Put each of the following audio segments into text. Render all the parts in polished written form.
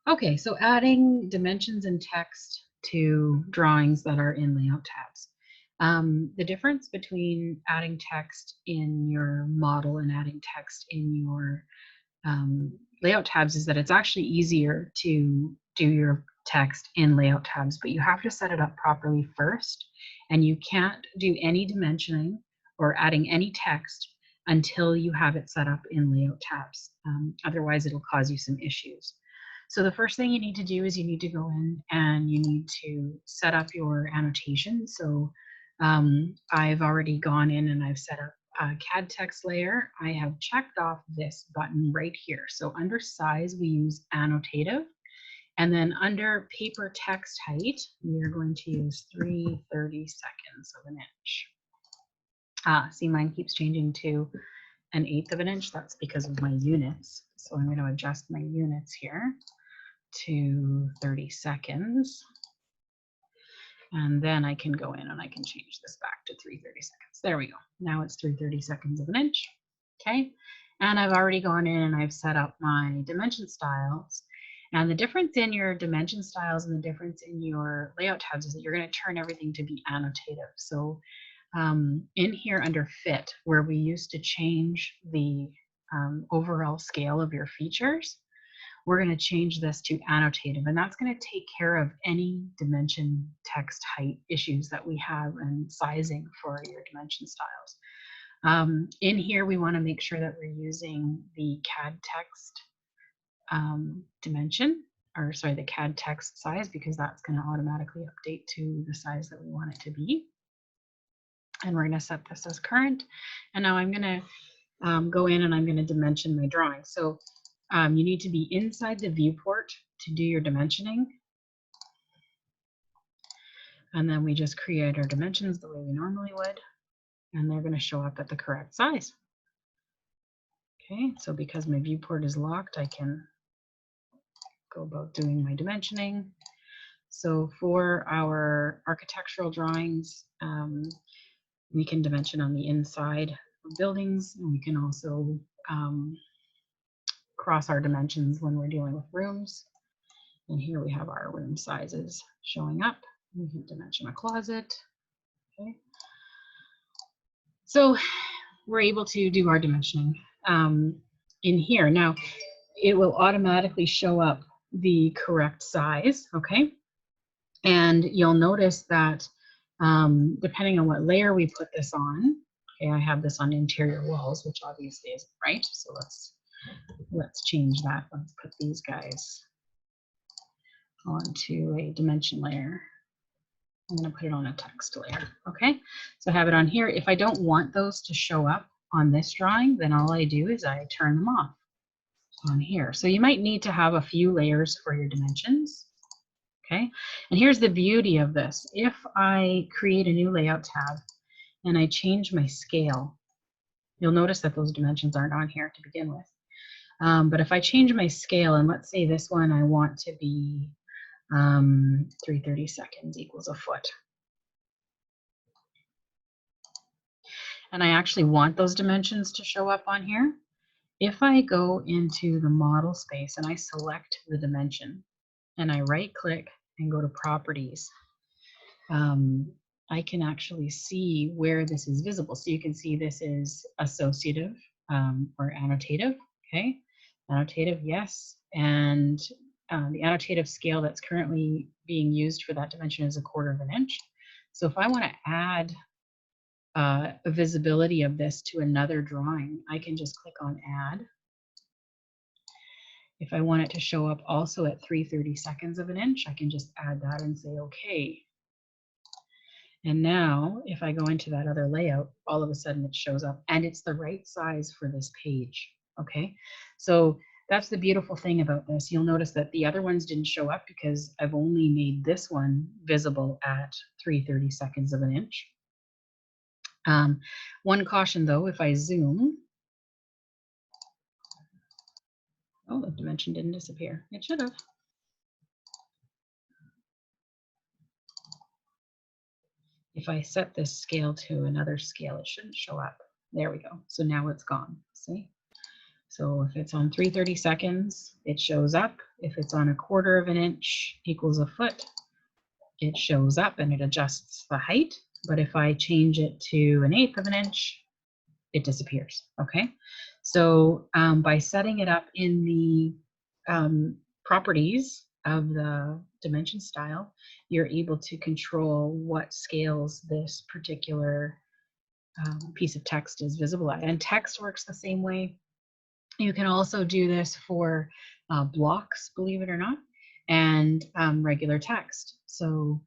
Okay, so adding dimensions and text to drawings that are in layout tabs. The difference between adding text in your model and adding text in your layout tabs is that it's actually easier to do your text in layout tabs, but you have to set it up properly first, and you can't do any dimensioning or adding any text until you have it set up in layout tabs. Otherwise, it'll cause you some issues. So the first thing you need to do is you need to go in and you need to set up your annotation. So I've already gone in and I've set up a CAD text layer. I have checked off this button right here. So under size, we use annotative. And then under paper text height, we are going to use 3/32 of an inch. See, mine keeps changing to 1/8 of an inch. That's because of my units. So I'm going to adjust my units here to 30 seconds. And then I can go in and I can change this back to 3/30. There we go. Now it's 3/32 of an inch. Okay. And I've already gone in and I've set up my dimension styles. And the difference in your dimension styles and the difference in your layout tabs is that you're going to turn everything to be annotative. So in here under fit, where we used to change the overall scale of your features, we're going to change this to annotative, and that's going to take care of any dimension text height issues that we have and sizing for your dimension styles. In here, we want to make sure that we're using the CAD text dimension, or sorry, the CAD text size, because that's going to automatically update to the size that we want it to be. And we're going to set this as current. And now I'm going to go in and I'm going to dimension my drawing. So you need to be inside the viewport to do your dimensioning. And then we just create our dimensions the way we normally would. And they're going to show up at the correct size. Okay, so because my viewport is locked, I can go about doing my dimensioning. So for our architectural drawings, we can dimension on the inside of buildings, and we can also cross our dimensions when we're dealing with rooms. And here we have our room sizes showing up. We can dimension a closet. Okay. So we're able to do our dimensioning in here. Now, it will automatically show up the correct size, okay? And you'll notice that depending on what layer we put this on, okay, I have this on interior walls, which obviously isn't right. So let's change that. Let's put these guys onto a dimension layer. I'm going to put it on a text layer. Okay, so I have it on here. If I don't want those to show up on this drawing, then all I do is I turn them off on here. So you might need to have a few layers for your dimensions. Okay, and here's the beauty of this. If I create a new layout tab and I change my scale, you'll notice that those dimensions aren't on here to begin with. But if I change my scale, and let's say this one I want to be 3/32 equals a foot. And I actually want those dimensions to show up on here. If I go into the model space and I select the dimension and I right click and go to properties, I can actually see where this is visible. So you can see this is associative or annotative. Okay, annotative, yes. And the annotative scale that's currently being used for that dimension is 1/4 of an inch. So if I want to add a visibility of this to another drawing, I can just click on add. If I want it to show up also at 3/32 of an inch, I can just add that and say okay. And now if I go into that other layout, all of a sudden it shows up and it's the right size for this page. Okay, so that's the beautiful thing about this. You'll notice that the other ones didn't show up because I've only made this one visible at 3/32 of an inch. One caution though, if I zoom, oh, the dimension didn't disappear. It should have. If I set this scale to another scale, it shouldn't show up. There we go. So now it's gone. See? So if it's on 3/32, it shows up. If it's on 1/4 of an inch equals a foot, it shows up and it adjusts the height. But if I change it to 1/8 of an inch, it disappears. Okay. So by setting it up in the properties of the dimension style, you're able to control what scales this particular piece of text is visible at. And text works the same way. You can also do this for blocks, believe it or not, and regular text. So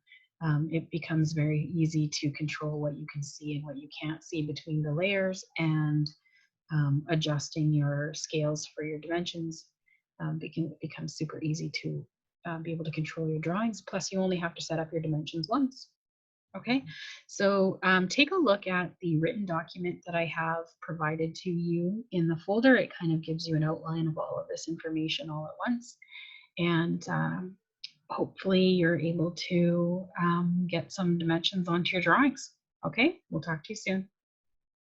it becomes very easy to control what you can see and what you can't see between the layers, and adjusting your scales for your dimensions becomes super easy to be able to control your drawings. Plus, you only have to set up your dimensions once. Okay, so take a look at the written document that I have provided to you in the folder. It kind of gives you an outline of all of this information all at once. And hopefully you're able to get some dimensions onto your drawings. Okay, we'll talk to you soon.